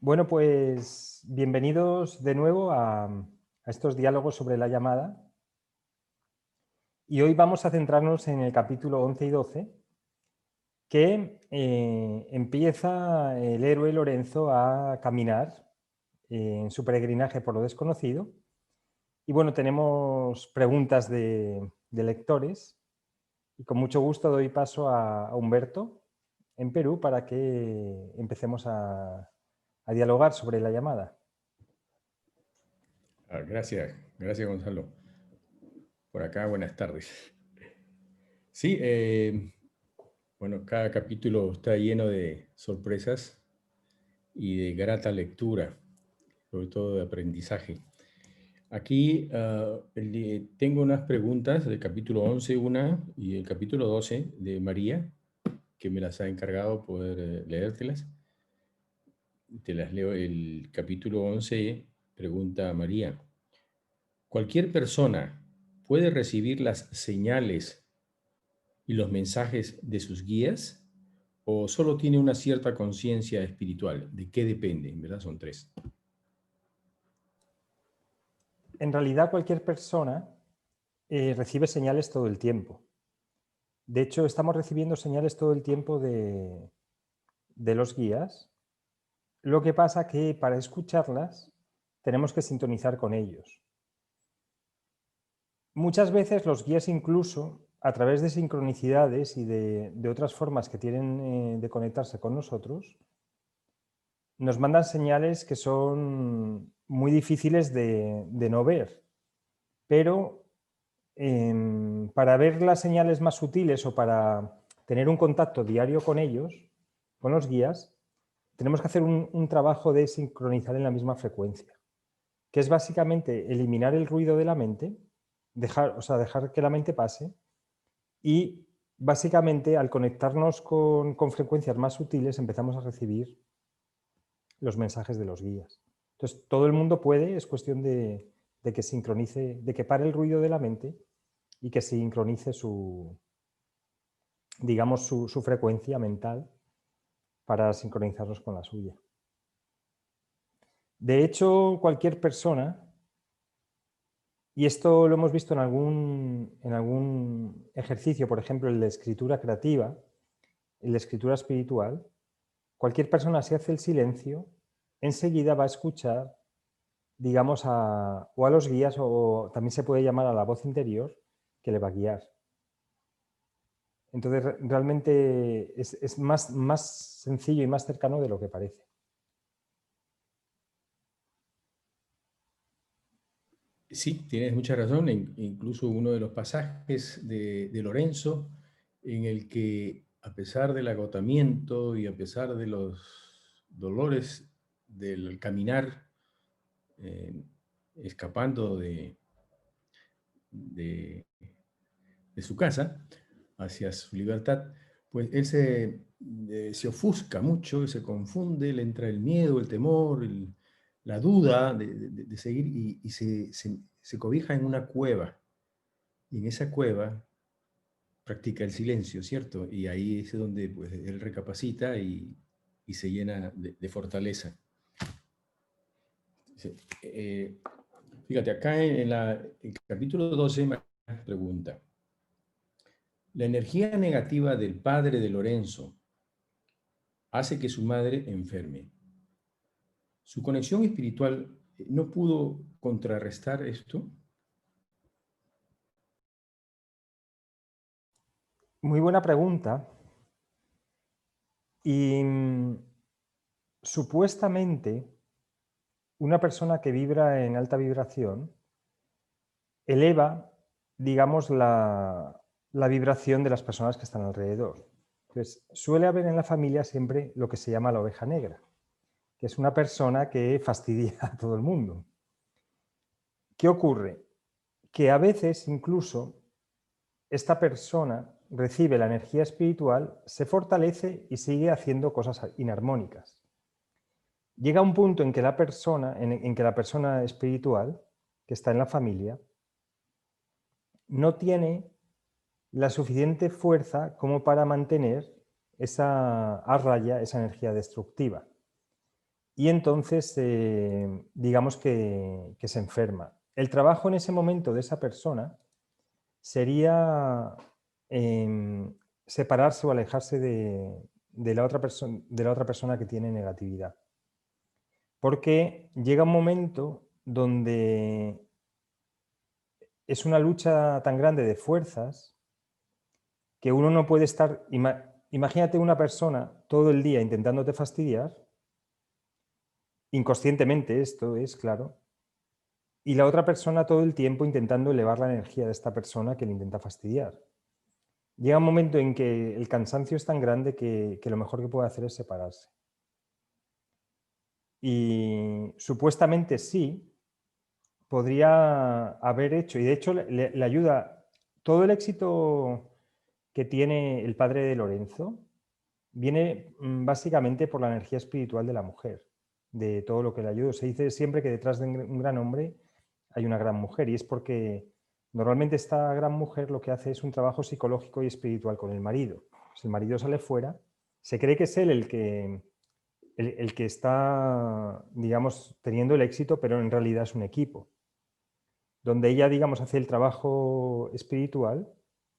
Bueno, pues bienvenidos de nuevo a estos diálogos sobre la llamada. Y hoy vamos a centrarnos en el capítulo 11 y 12, que empieza el héroe Lorenzo a caminar en su peregrinaje por lo desconocido. Y bueno, tenemos preguntas de lectores y con mucho gusto doy paso a Humberto en Perú para que empecemos a dialogar sobre la llamada. Gracias Gonzalo. Por acá, buenas tardes. Sí, bueno, cada capítulo está lleno de sorpresas y de grata lectura, sobre todo de aprendizaje. Aquí tengo unas preguntas del capítulo 11, una, y el capítulo 12 de María, que me las ha encargado poder leértelas. Te las leo. El capítulo 11 pregunta a María: ¿cualquier persona puede recibir las señales y los mensajes de sus guías, o solo tiene una cierta conciencia espiritual? ¿De qué depende? En verdad son tres. En realidad cualquier persona recibe señales todo el tiempo. De hecho, estamos recibiendo señales todo el tiempo de los guías. Lo que pasa que para escucharlas tenemos que sintonizar con ellos. Muchas veces los guías incluso, a través de sincronicidades y de otras formas que tienen de conectarse con nosotros, nos mandan señales que son muy difíciles de no ver. Pero para ver las señales más sutiles o para tener un contacto diario con ellos, con los guías, tenemos que hacer un trabajo de sincronizar en la misma frecuencia, que es básicamente eliminar el ruido de la mente, dejar que la mente pase, y básicamente al conectarnos con frecuencias más sutiles empezamos a recibir los mensajes de los guías. Entonces, todo el mundo puede, es cuestión de que sincronice, de que pare el ruido de la mente y que sincronice digamos, su frecuencia mental para sincronizarnos con la suya. De hecho, cualquier persona, y esto lo hemos visto en algún ejercicio, por ejemplo, el de escritura creativa, el de escritura espiritual, cualquier persona, si hace el silencio, enseguida va a escuchar, digamos, o a los guías, o también se puede llamar a la voz interior que le va a guiar. Entonces, realmente es más sencillo y más cercano de lo que parece. Sí, tienes mucha razón. Incluso uno de los pasajes de Lorenzo, en el que, a pesar del agotamiento y a pesar de los dolores del caminar, eh, escapando de su casa hacia su libertad, pues él se ofusca mucho, se confunde, le entra el miedo, el temor, la duda de seguir, y se cobija en una cueva. Y en esa cueva practica el silencio, ¿cierto? Y ahí es donde pues, él recapacita y se llena de fortaleza. Sí. Fíjate, acá en el capítulo 12 me pregunta: la energía negativa del padre de Lorenzo hace que su madre enferme. ¿Su conexión espiritual no pudo contrarrestar esto? Muy buena pregunta. Y supuestamente una persona que vibra en alta vibración eleva, digamos, la vibración de las personas que están alrededor. Entonces, suele haber en la familia siempre lo que se llama la oveja negra, que es una persona que fastidia a todo el mundo. ¿Qué ocurre? Que a veces incluso esta persona recibe la energía espiritual, se fortalece y sigue haciendo cosas inarmónicas. Llega un punto en que la persona espiritual que está en la familia no tiene la suficiente fuerza como para mantener a raya esa energía destructiva. y entonces digamos que se enferma. El trabajo en ese momento de esa persona sería separarse o alejarse de la otra persona que tiene negatividad. Porque llega un momento donde es una lucha tan grande de fuerzas que uno no puede estar... Imagínate una persona todo el día intentándote fastidiar, inconscientemente esto es, claro, y la otra persona todo el tiempo intentando elevar la energía de esta persona que le intenta fastidiar. Llega un momento en que el cansancio es tan grande que lo mejor que puede hacer es separarse. Y supuestamente sí, podría haber hecho, y de hecho le ayuda todo el éxito que tiene el padre de Lorenzo, viene básicamente por la energía espiritual de la mujer, de todo lo que le ayuda. Se dice siempre que detrás de un gran hombre hay una gran mujer, y es porque normalmente esta gran mujer lo que hace es un trabajo psicológico y espiritual con el marido. Pues el marido sale fuera, se cree que es él el que está, digamos, teniendo el éxito, pero en realidad es un equipo, donde ella, digamos, hace el trabajo espiritual,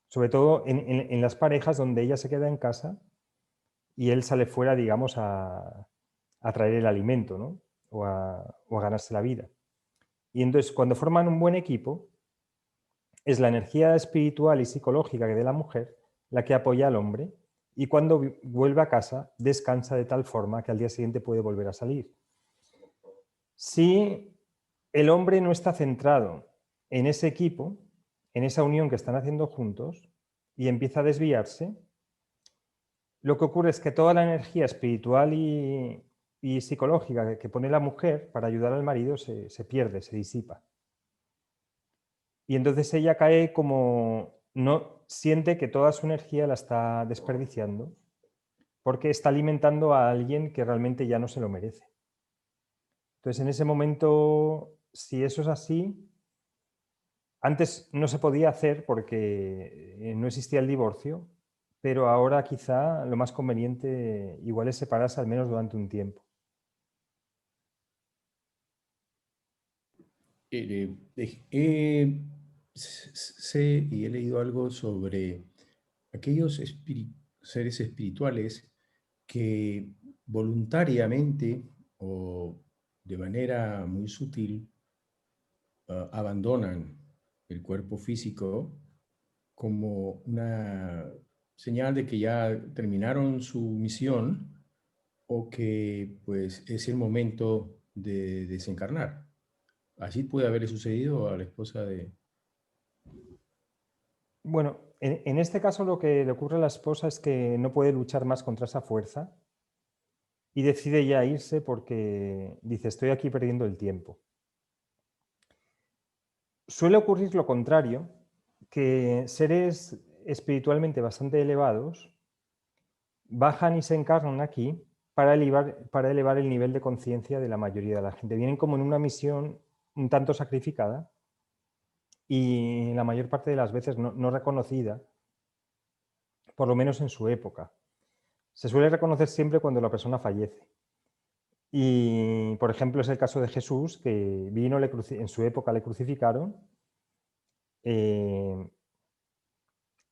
sobre todo en las parejas donde ella se queda en casa y él sale fuera, digamos, a traer el alimento, ¿no? O a ganarse la vida. Y entonces, cuando forman un buen equipo, es la energía espiritual y psicológica de la mujer la que apoya al hombre, y cuando vuelve a casa descansa de tal forma que al día siguiente puede volver a salir. Si el hombre no está centrado en ese equipo, en esa unión que están haciendo juntos, y empieza a desviarse, lo que ocurre es que toda la energía espiritual y psicológica que pone la mujer para ayudar al marido se pierde, se disipa. Y entonces ella cae como, no siente que toda su energía la está desperdiciando porque está alimentando a alguien que realmente ya no se lo merece. Entonces, en ese momento, si eso es así, antes no se podía hacer porque no existía el divorcio, pero ahora quizá lo más conveniente igual es separarse al menos durante un tiempo. Sé y he leído algo sobre aquellos seres espirituales que voluntariamente o de manera muy sutil abandonan el cuerpo físico como una señal de que ya terminaron su misión o que pues es el momento de desencarnar. Así puede haberle sucedido a la esposa de... Bueno, en este caso lo que le ocurre a la esposa es que no puede luchar más contra esa fuerza y decide ya irse porque dice, estoy aquí perdiendo el tiempo. Suele ocurrir lo contrario, que seres espiritualmente bastante elevados bajan y se encarnan aquí para elevar el nivel de conciencia de la mayoría de la gente. Vienen como en una misión un tanto sacrificada y la mayor parte de las veces no reconocida, por lo menos en su época. Se suele reconocer siempre cuando la persona fallece. Y, por ejemplo, es el caso de Jesús, que vino, en su época le crucificaron, eh,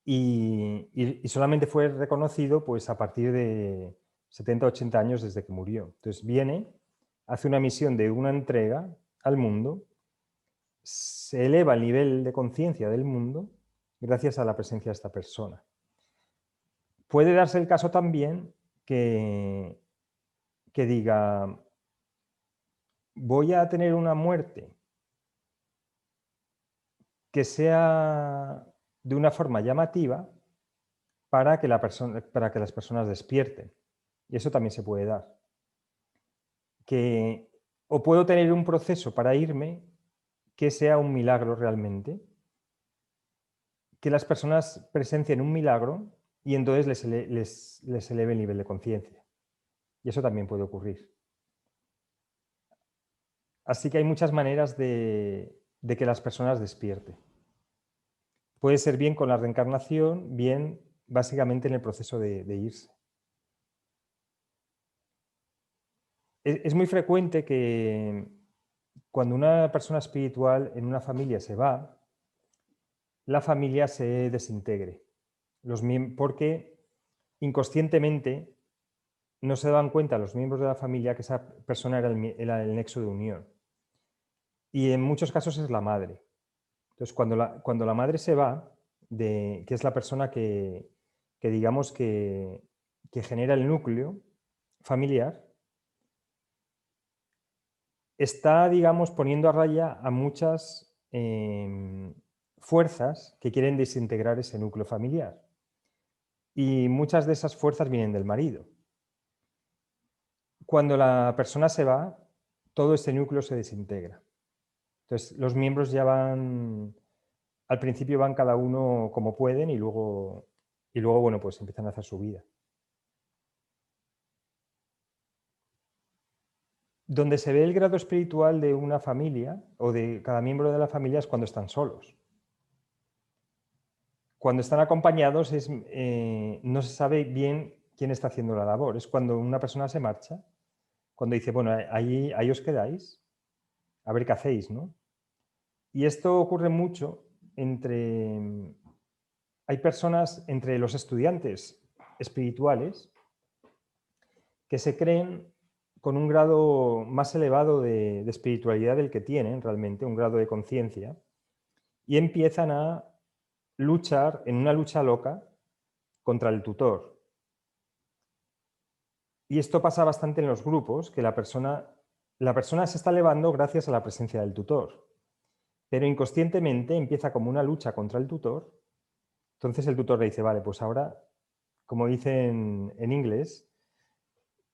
y solamente fue reconocido pues, a partir de 70 o 80 años desde que murió. Entonces viene, hace una misión de una entrega al mundo, se eleva el nivel de conciencia del mundo gracias a la presencia de esta persona. Puede darse el caso también que diga, voy a tener una muerte que sea de una forma llamativa para que las personas despierten. Y eso también se puede dar. O puedo tener un proceso para irme que sea un milagro realmente, que las personas presencien un milagro y entonces les eleve el nivel de conciencia. Y eso también puede ocurrir. Así que hay muchas maneras de que las personas despierten. Puede ser bien con la reencarnación, bien básicamente en el proceso de irse. es muy frecuente que cuando una persona espiritual en una familia se va, la familia se desintegre, porque inconscientemente no se daban cuenta los miembros de la familia que esa persona era el nexo de unión. Y en muchos casos es la madre. Entonces, cuando la madre se va, que es la persona que digamos que genera el núcleo familiar, está, digamos, poniendo a raya a muchas fuerzas que quieren desintegrar ese núcleo familiar. Y muchas de esas fuerzas vienen del marido. Cuando la persona se va, todo ese núcleo se desintegra. Entonces, los miembros ya van, al principio van cada uno como pueden y luego bueno, pues empiezan a hacer su vida. Donde se ve el grado espiritual de una familia o de cada miembro de la familia es cuando están solos. Cuando están acompañados no se sabe bien quién está haciendo la labor. Es cuando una persona se marcha, cuando dice, bueno, ahí os quedáis, a ver qué hacéis, ¿no? Y esto ocurre mucho hay personas entre los estudiantes espirituales que se creen con un grado más elevado de espiritualidad del que tienen realmente, un grado de conciencia, y empiezan a luchar en una lucha loca contra el tutor. Y esto pasa bastante en los grupos, que la persona se está elevando gracias a la presencia del tutor, pero inconscientemente empieza como una lucha contra el tutor. Entonces el tutor le dice, vale, pues ahora, como dicen en inglés,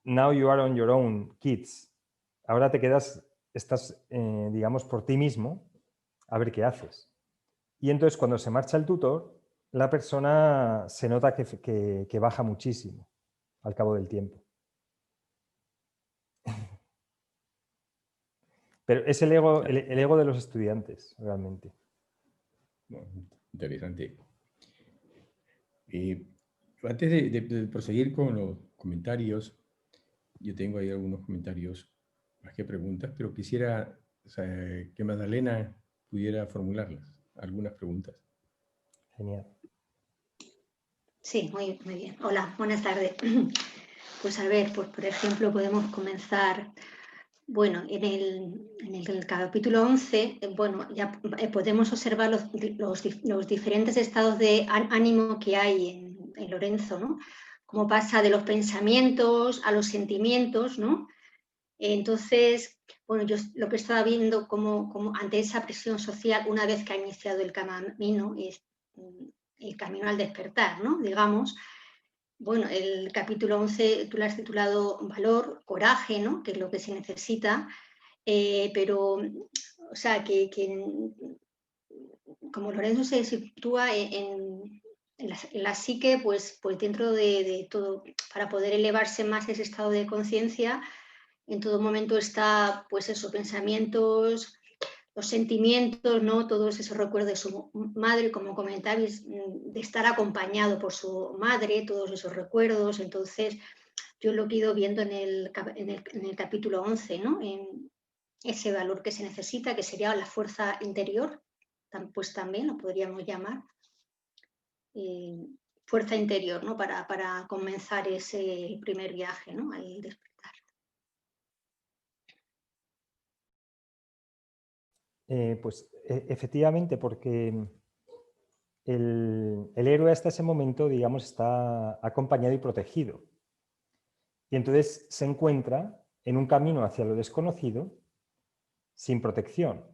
now you are on your own, kids. Ahora estás, digamos, por ti mismo, a ver qué haces. Y entonces cuando se marcha el tutor, la persona se nota que baja muchísimo al cabo del tiempo. Pero es el ego de los estudiantes, realmente. Bueno, interesante. Antes de proseguir con los comentarios, yo tengo ahí algunos comentarios más que preguntas, pero quisiera que Magdalena pudiera formularlas, algunas preguntas. Genial. Sí, muy bien. Hola, buenas tardes. Pues a ver, pues por ejemplo podemos comenzar, bueno, en el capítulo 11, bueno, ya podemos observar los diferentes estados de ánimo que hay en Lorenzo, ¿no? Cómo pasa de los pensamientos a los sentimientos, ¿no? Entonces, bueno, yo lo que estaba viendo como ante esa presión social, una vez que ha iniciado el camino, el camino al despertar, ¿no? Digamos, bueno, el capítulo 11 tú lo has titulado Valor, Coraje, ¿no? Que es lo que se necesita, pero, o sea, como Lorenzo se sitúa en la psique, pues dentro de todo, para poder elevarse más ese estado de conciencia, en todo momento está, pues esos pensamientos, los sentimientos, ¿no? Todos esos recuerdos de su madre, como comentabais, de estar acompañado por su madre, todos esos recuerdos. Entonces, yo lo que he ido viendo en el capítulo 11, ¿no? En ese valor que se necesita, que sería la fuerza interior, pues también lo podríamos llamar fuerza interior, ¿no? Para comenzar ese primer viaje, ¿no? Al despertar. Pues efectivamente, porque el héroe hasta ese momento, digamos, está acompañado y protegido. Y entonces se encuentra en un camino hacia lo desconocido sin protección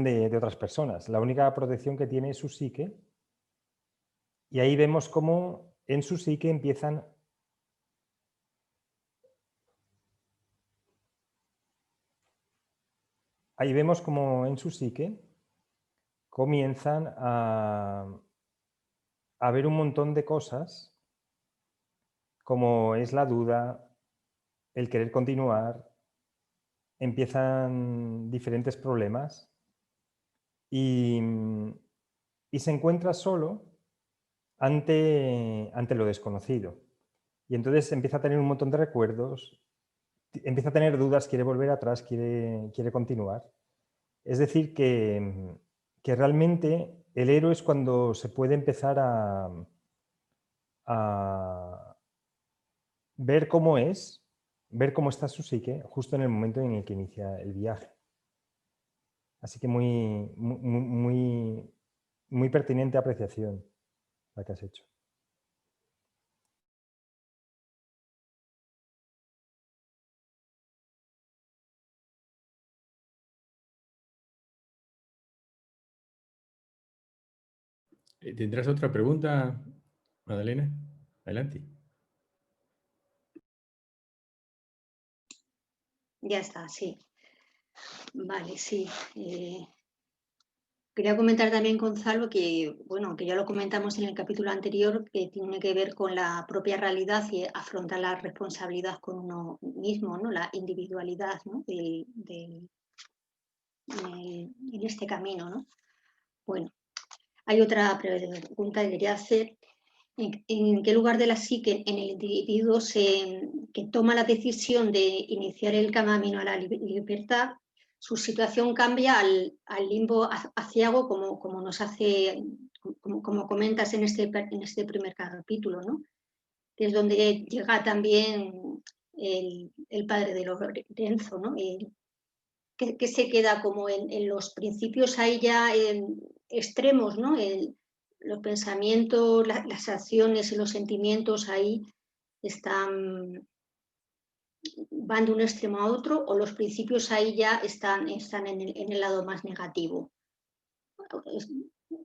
de otras personas. La única protección que tiene es su psique. Y ahí vemos cómo en su psique empiezan comienzan a ver un montón de cosas, como es la duda, el querer continuar, empiezan diferentes problemas y se encuentra solo ante lo desconocido. Y entonces empieza a tener un montón de recuerdos, empieza a tener dudas, quiere volver atrás, quiere continuar. Es decir, que realmente el héroe es cuando se puede empezar a ver cómo es, ver cómo está su psique, justo en el momento en el que inicia el viaje. Así que muy pertinente apreciación la que has hecho. ¿Tendrás otra pregunta, Magdalena? Adelante. Ya está, sí. Vale, sí. Quería comentar también, Gonzalo, que, bueno, que ya lo comentamos en el capítulo anterior, que tiene que ver con la propia realidad y afrontar la responsabilidad con uno mismo, ¿no? La individualidad, ¿no? en este camino, ¿no? Bueno, hay otra pregunta que quería hacer. ¿En qué lugar de la psique en el individuo que toma la decisión de iniciar el camino a la libertad, su situación cambia al limbo aciago, como nos hace, como comentas en este primer capítulo, ¿no? Que es donde llega también el padre de Lorenzo, ¿no? Que se queda como en los principios ahí ya extremos, ¿no? Los pensamientos, las acciones y los sentimientos ahí van de un extremo a otro, o los principios ahí ya están en el lado más negativo.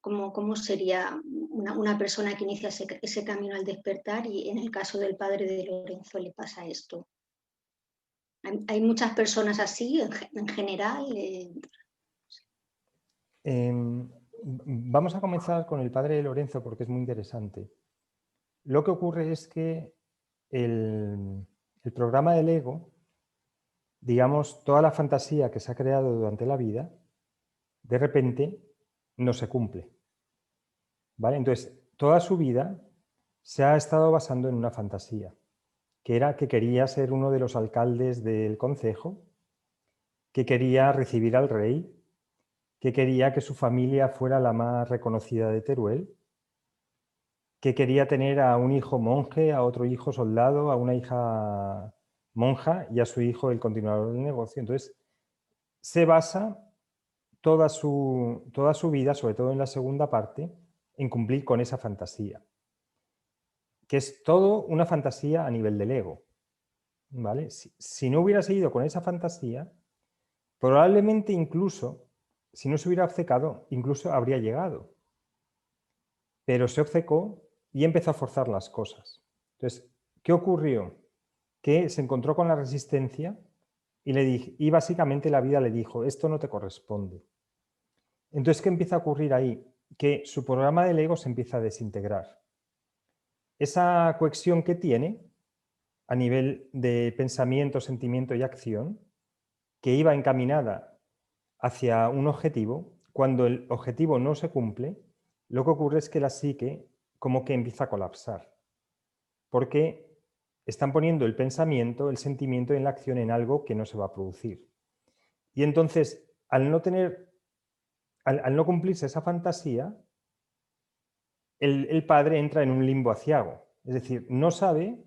¿Cómo sería una persona que inicia ese camino al despertar? Y en el caso del padre de Lorenzo le pasa esto. Hay muchas personas así en general. Vamos a comenzar con el padre de Lorenzo porque es muy interesante. Lo que ocurre es que el programa del ego, digamos, toda la fantasía que se ha creado durante la vida, de repente no se cumple. ¿Vale? Entonces, toda su vida se ha estado basando en una fantasía, que era que quería ser uno de los alcaldes del concejo, que quería recibir al rey, que quería que su familia fuera la más reconocida de Teruel, que quería tener a un hijo monje, a otro hijo soldado, a una hija monja y a su hijo el continuador del negocio. Entonces, se basa toda su vida, sobre todo en la segunda parte, en cumplir con esa fantasía, que es todo una fantasía a nivel del ego. ¿Vale? Si no hubiera seguido con esa fantasía, probablemente incluso, si no se hubiera obcecado, incluso habría llegado. Pero se obcecó y empezó a forzar las cosas. Entonces, ¿qué ocurrió? Que se encontró con la resistencia y básicamente la vida le dijo, esto no te corresponde. Entonces, ¿qué empieza a ocurrir ahí? Que su programa del ego se empieza a desintegrar. Esa cohesión que tiene a nivel de pensamiento, sentimiento y acción, que iba encaminada hacia un objetivo, cuando el objetivo no se cumple, lo que ocurre es que la psique como que empieza a colapsar, porque están poniendo el pensamiento, el sentimiento en la acción en algo que no se va a producir. Y entonces, al no cumplirse esa fantasía, el padre entra en un limbo aciago, es decir, no sabe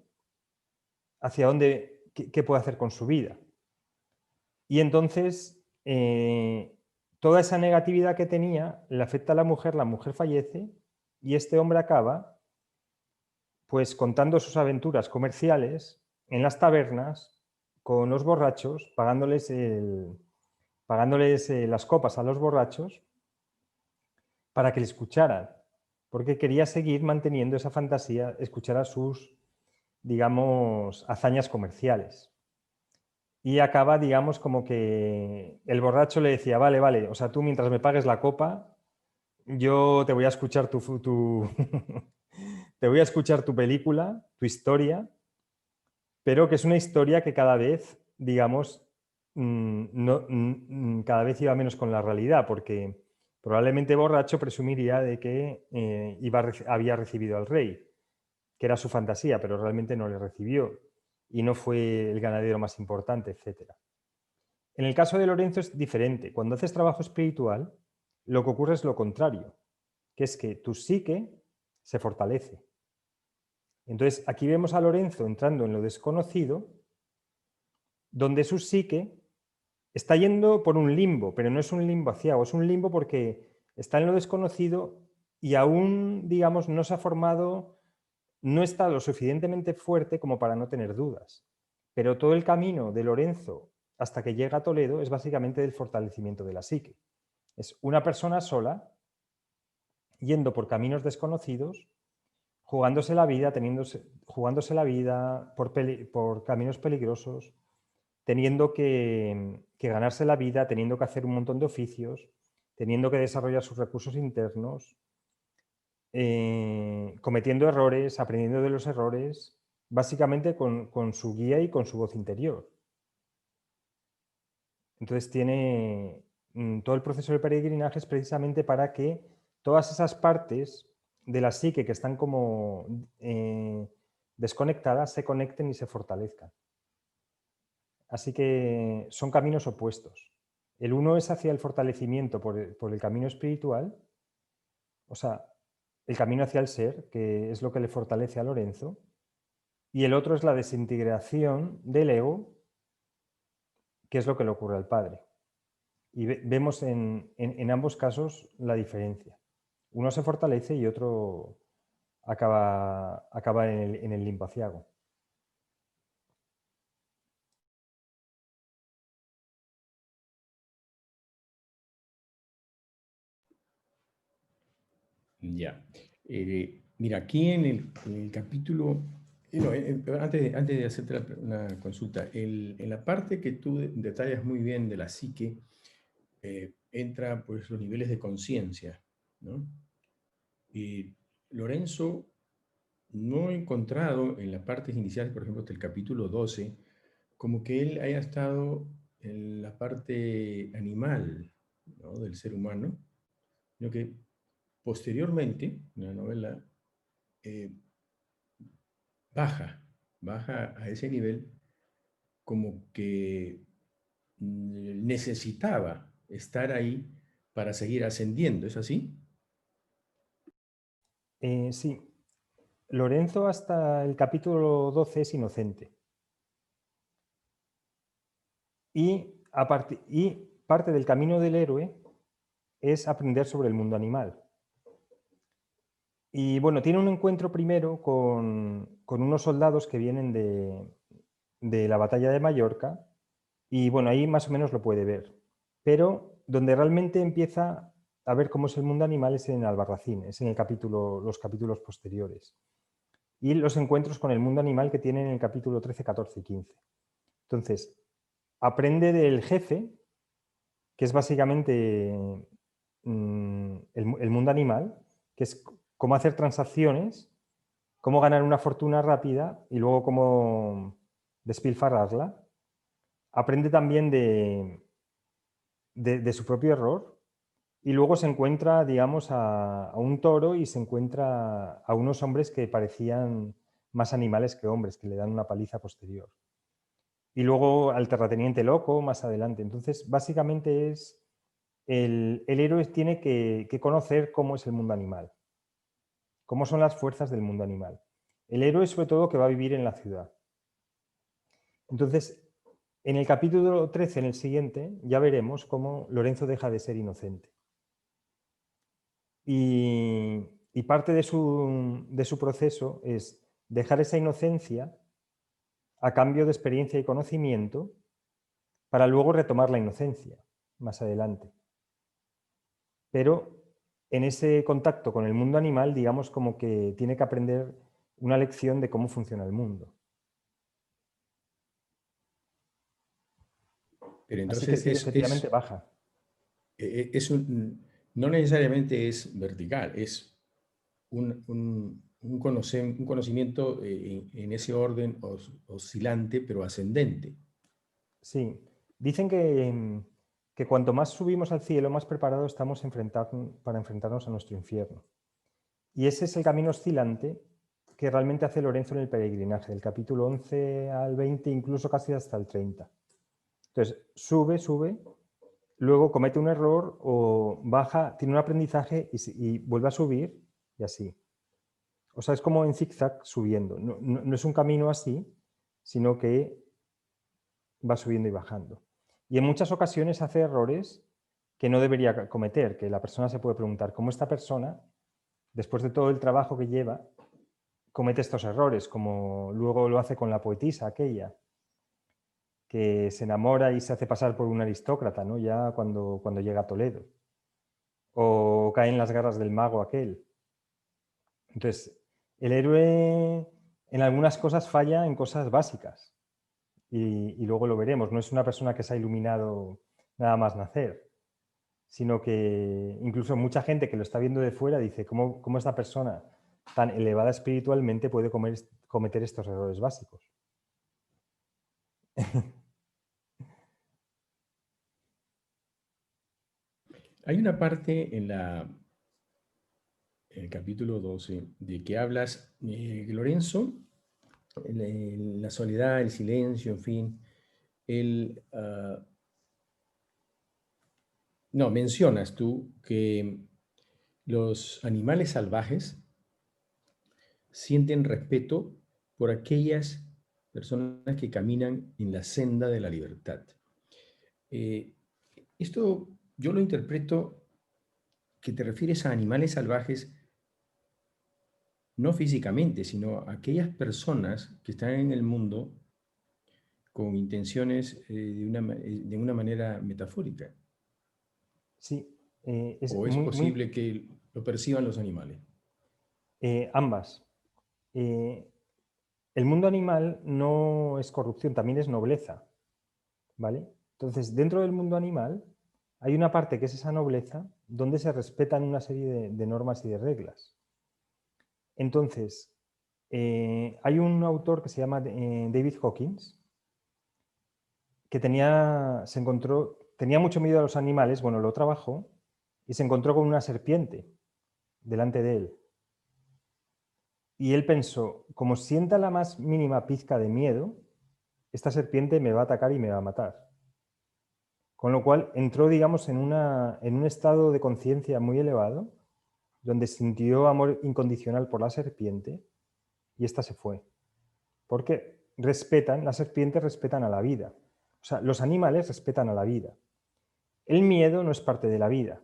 hacia dónde, qué puede hacer con su vida. Y entonces, toda esa negatividad que tenía le afecta a la mujer fallece y este hombre acaba pues contando sus aventuras comerciales en las tabernas con los borrachos, pagándoles las copas a los borrachos para que le escucharan, porque quería seguir manteniendo esa fantasía, escuchar a sus, digamos, hazañas comerciales. Y acaba, digamos, como que el borracho le decía, vale, vale, o sea, tú mientras me pagues la copa, yo te voy a escuchar te voy a escuchar tu película, tu historia, pero que es una historia que cada vez, digamos, cada vez iba menos con la realidad, porque probablemente borracho presumiría de que había recibido al rey, que era su fantasía, pero realmente no le recibió. y no fue el ganadero más importante, etc. En el caso de Lorenzo es diferente. Cuando haces trabajo espiritual, lo que ocurre es lo contrario, que es que tu psique se fortalece. Entonces, aquí vemos a Lorenzo entrando en lo desconocido, donde su psique está yendo por un limbo, pero no es un limbo ciego, es un limbo porque está en lo desconocido y aún, digamos, no se ha formado, no está lo suficientemente fuerte como para no tener dudas. Pero todo el camino de Lorenzo hasta que llega a Toledo es básicamente del fortalecimiento de la psique. Es una persona sola yendo por caminos desconocidos, jugándose la vida, jugándose la vida por caminos peligrosos, teniendo que ganarse la vida, teniendo que hacer un montón de oficios, teniendo que desarrollar sus recursos internos, cometiendo errores, aprendiendo de los errores, básicamente con su guía y con su voz interior. Entonces tiene todo el proceso de peregrinaje es precisamente para que todas esas partes de la psique que están como desconectadas se conecten y se fortalezcan. Así que son caminos opuestos. El uno es hacia el fortalecimiento por el camino espiritual, o sea, el camino hacia el ser, que es lo que le fortalece a Lorenzo, y el otro es la desintegración del ego, que es lo que le ocurre al padre. Y vemos en ambos casos la diferencia. Uno se fortalece y otro acaba en el limbo aciago. Ya. Mira, aquí en el capítulo, antes de hacerte una consulta, en la parte que tú detallas muy bien de la psique, entra pues los niveles de conciencia, ¿no? Y Lorenzo no he encontrado en las partes iniciales, por ejemplo, hasta el capítulo 12, como que él haya estado en la parte animal, ¿no?, del ser humano, sino que posteriormente, en la novela, baja a ese nivel como que necesitaba estar ahí para seguir ascendiendo, ¿es así? Sí, Lorenzo hasta el capítulo 12 es inocente. Y parte del camino del héroe es aprender sobre el mundo animal. Y bueno, tiene un encuentro primero con unos soldados que vienen de la batalla de Mallorca y bueno, ahí más o menos lo puede ver. Pero donde realmente empieza a ver cómo es el mundo animal es en Albarracín, es en los capítulos posteriores. Y los encuentros con el mundo animal que tienen en el capítulo 13, 14 y 15. Entonces, aprende del jefe, que es básicamente el mundo animal, que es cómo hacer transacciones, cómo ganar una fortuna rápida y luego cómo despilfarrarla. Aprende también de su propio error y luego se encuentra, digamos, a un toro y se encuentra a unos hombres que parecían más animales que hombres, que le dan una paliza posterior. Y luego al terrateniente loco más adelante. Entonces, básicamente es el héroe tiene que conocer cómo es el mundo animal, cómo son las fuerzas del mundo animal. El héroe, sobre todo, que va a vivir en la ciudad. Entonces, en el capítulo 13, en el siguiente, ya veremos cómo Lorenzo deja de ser inocente. Y parte de su proceso es dejar esa inocencia a cambio de experiencia y conocimiento para luego retomar la inocencia más adelante. Pero en ese contacto con el mundo animal, digamos como que tiene que aprender una lección de cómo funciona el mundo. Pero Así que entonces sí, efectivamente baja. no necesariamente es vertical, es un conocimiento en ese orden oscilante, pero ascendente. Sí, dicen que cuanto más subimos al cielo, más preparados estamos para enfrentarnos a nuestro infierno. Y ese es el camino oscilante que realmente hace Lorenzo en el peregrinaje, del capítulo 11 al 20, incluso casi hasta el 30. Entonces, sube, luego comete un error o baja, tiene un aprendizaje y vuelve a subir y así. O sea, es como en zigzag subiendo. No es un camino así, sino que va subiendo y bajando. Y en muchas ocasiones hace errores que no debería cometer, que la persona se puede preguntar, ¿cómo esta persona, después de todo el trabajo que lleva, comete estos errores? Como luego lo hace con la poetisa aquella, que se enamora y se hace pasar por un aristócrata, ¿no? Ya cuando llega a Toledo. O cae en las garras del mago aquel. Entonces, el héroe en algunas cosas falla en cosas básicas. Y luego lo veremos. No es una persona que se ha iluminado nada más nacer, sino que incluso mucha gente que lo está viendo de fuera dice, ¿cómo esta persona tan elevada espiritualmente puede cometer estos errores básicos? Hay una parte en el capítulo 12 de que hablas, Lorenzo, la soledad, el silencio, en fin, no, mencionas tú que los animales salvajes sienten respeto por aquellas personas que caminan en la senda de la libertad. Esto yo lo interpreto que te refieres a animales salvajes no físicamente, sino a aquellas personas que están en el mundo con intenciones de una manera metafórica. Sí, ¿O es posible que lo perciban los animales? Ambas. El mundo animal no es corrupción, también es nobleza, ¿vale? Entonces, dentro del mundo animal hay una parte que es esa nobleza donde se respetan una serie de normas y de reglas. Entonces, hay un autor que se llama David Hawkins que tenía mucho miedo a los animales, bueno, lo trabajó y se encontró con una serpiente delante de él. Y él pensó, como sienta la más mínima pizca de miedo, esta serpiente me va a atacar y me va a matar. Con lo cual entró, digamos, en un estado de conciencia muy elevado, donde sintió amor incondicional por la serpiente y esta se fue. Porque las serpientes respetan a la vida. O sea, los animales respetan a la vida. El miedo no es parte de la vida.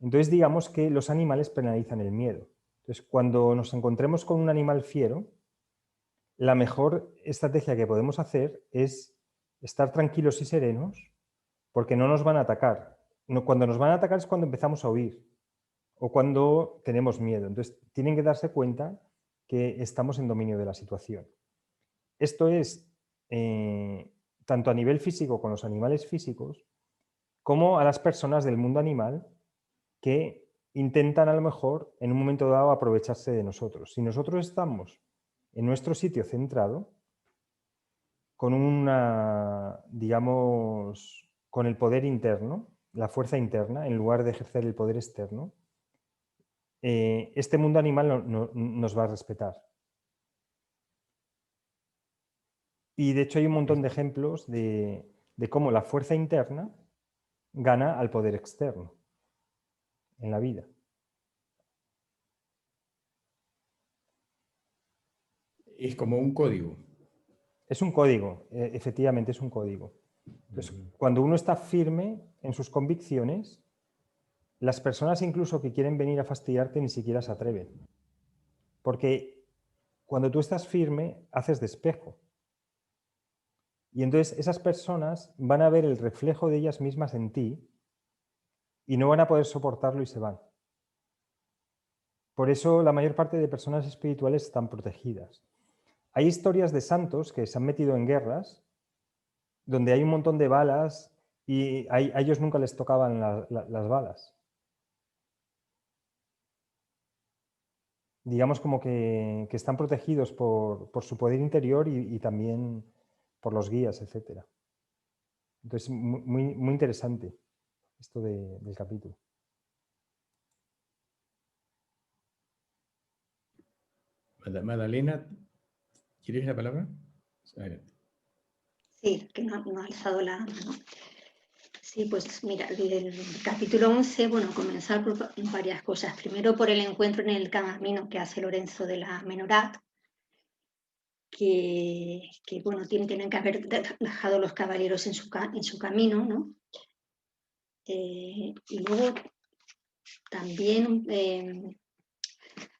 Entonces digamos que los animales penalizan el miedo. Entonces, cuando nos encontremos con un animal fiero, la mejor estrategia que podemos hacer es estar tranquilos y serenos porque no nos van a atacar. Cuando nos van a atacar es cuando empezamos a huir o cuando tenemos miedo. Entonces, tienen que darse cuenta que estamos en dominio de la situación. Esto es tanto a nivel físico con los animales físicos como a las personas del mundo animal que intentan a lo mejor en un momento dado aprovecharse de nosotros. Si nosotros estamos en nuestro sitio centrado, con digamos, con el poder interno, la fuerza interna, en lugar de ejercer el poder externo, este mundo animal nos va a respetar. Y de hecho hay un montón de ejemplos de cómo la fuerza interna gana al poder externo en la vida. Es como un código. Es un código, efectivamente es un código. Entonces, cuando uno está firme en sus convicciones, las personas incluso que quieren venir a fastidiarte ni siquiera se atreven. Porque cuando tú estás firme, haces de espejo. Y entonces esas personas van a ver el reflejo de ellas mismas en ti y no van a poder soportarlo y se van. Por eso la mayor parte de personas espirituales están protegidas. Hay historias de santos que se han metido en guerras donde hay un montón de balas y a ellos nunca les tocaban las balas. Digamos como que están protegidos por su poder interior y también por los guías, etc. Entonces, muy interesante esto del capítulo. Magdalena, ¿quieres la palabra? Adelante. Sí, que no ha alzado la mano. Sí, pues mira, el capítulo 11, bueno, comenzar por varias cosas. Primero por el encuentro en el camino que hace Lorenzo de la Menorat, que bueno, tienen que haber dejado los caballeros en su camino, ¿no? Y luego también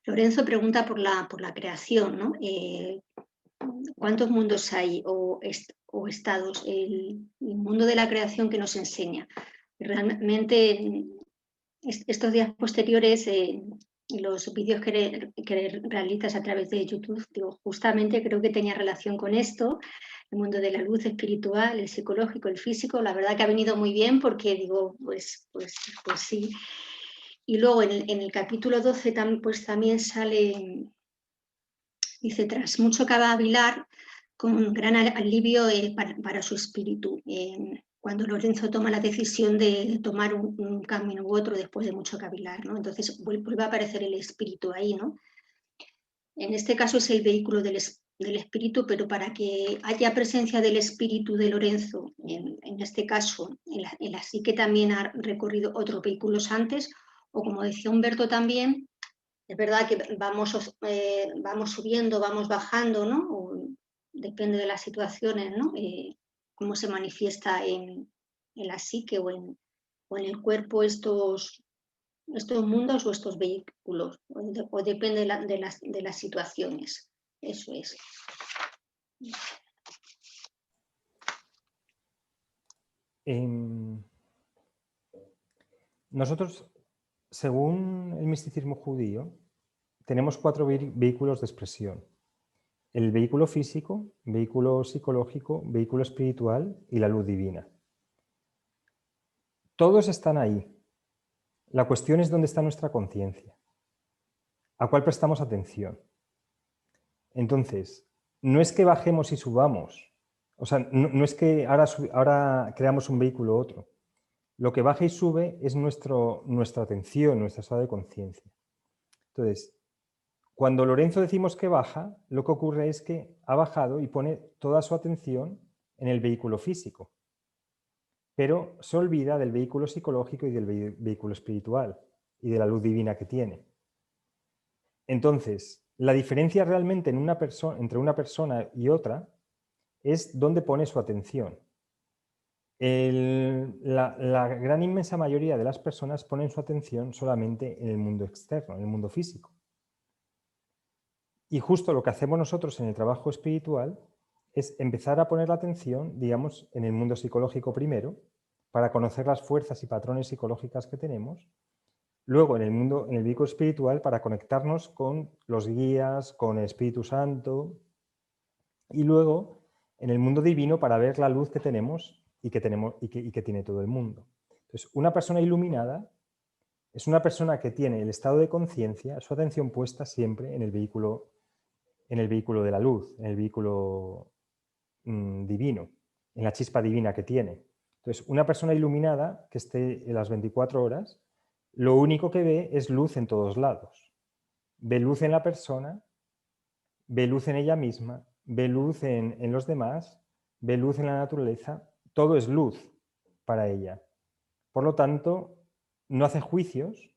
Lorenzo pregunta por la creación, ¿no? ¿Cuántos mundos hay o estados? El mundo de la creación que nos enseña. Realmente estos días posteriores, los vídeos que realizas a través de YouTube, digo, justamente creo que tenía relación con esto, el mundo de la luz espiritual, el psicológico, el físico. La verdad que ha venido muy bien porque digo, pues sí. Y luego en el capítulo 12 pues también sale, dice, tras mucho cavilar, con gran alivio para su espíritu. Cuando Lorenzo toma la decisión de tomar un camino u otro después de mucho cavilar, ¿no? Entonces vuelve a aparecer el espíritu ahí, ¿no? En este caso es el vehículo del espíritu, pero para que haya presencia del espíritu de Lorenzo, en este caso, en la psique también ha recorrido otros vehículos antes, o como decía Humberto también, es verdad que vamos subiendo, vamos bajando, ¿no? O depende de las situaciones, ¿no? Cómo se manifiesta en la psique o en el cuerpo estos mundos o estos vehículos, o depende de las situaciones. Eso es. Nosotros, según el misticismo judío, tenemos 4 vehículos de expresión. El vehículo físico, vehículo psicológico, vehículo espiritual y la luz divina. Todos están ahí. La cuestión es dónde está nuestra conciencia, a cuál prestamos atención. Entonces, no es que bajemos y subamos, o sea, no es que ahora creamos un vehículo u otro. Lo que baja y sube es nuestra atención, nuestra estado de conciencia. Entonces, cuando Lorenzo decimos que baja, lo que ocurre es que ha bajado y pone toda su atención en el vehículo físico, pero se olvida del vehículo psicológico y del vehículo espiritual y de la luz divina que tiene. Entonces, la diferencia realmente entre una persona y otra es dónde pone su atención. La gran inmensa mayoría de las personas ponen su atención solamente en el mundo externo, en el mundo físico. Y justo lo que hacemos nosotros en el trabajo espiritual es empezar a poner la atención, digamos, en el mundo psicológico primero, para conocer las fuerzas y patrones psicológicas que tenemos. Luego en el vehículo espiritual, para conectarnos con los guías, con el Espíritu Santo. Y luego en el mundo divino para ver la luz que tenemos y que tiene todo el mundo. Entonces, una persona iluminada es una persona que tiene el estado de conciencia, su atención puesta siempre en el vehículo de la luz, en el vehículo divino, en la chispa divina que tiene. Entonces, una persona iluminada que esté en las 24 horas, lo único que ve es luz en todos lados. Ve luz en la persona, ve luz en ella misma, ve luz en los demás, ve luz en la naturaleza, todo es luz para ella. Por lo tanto, no hace juicios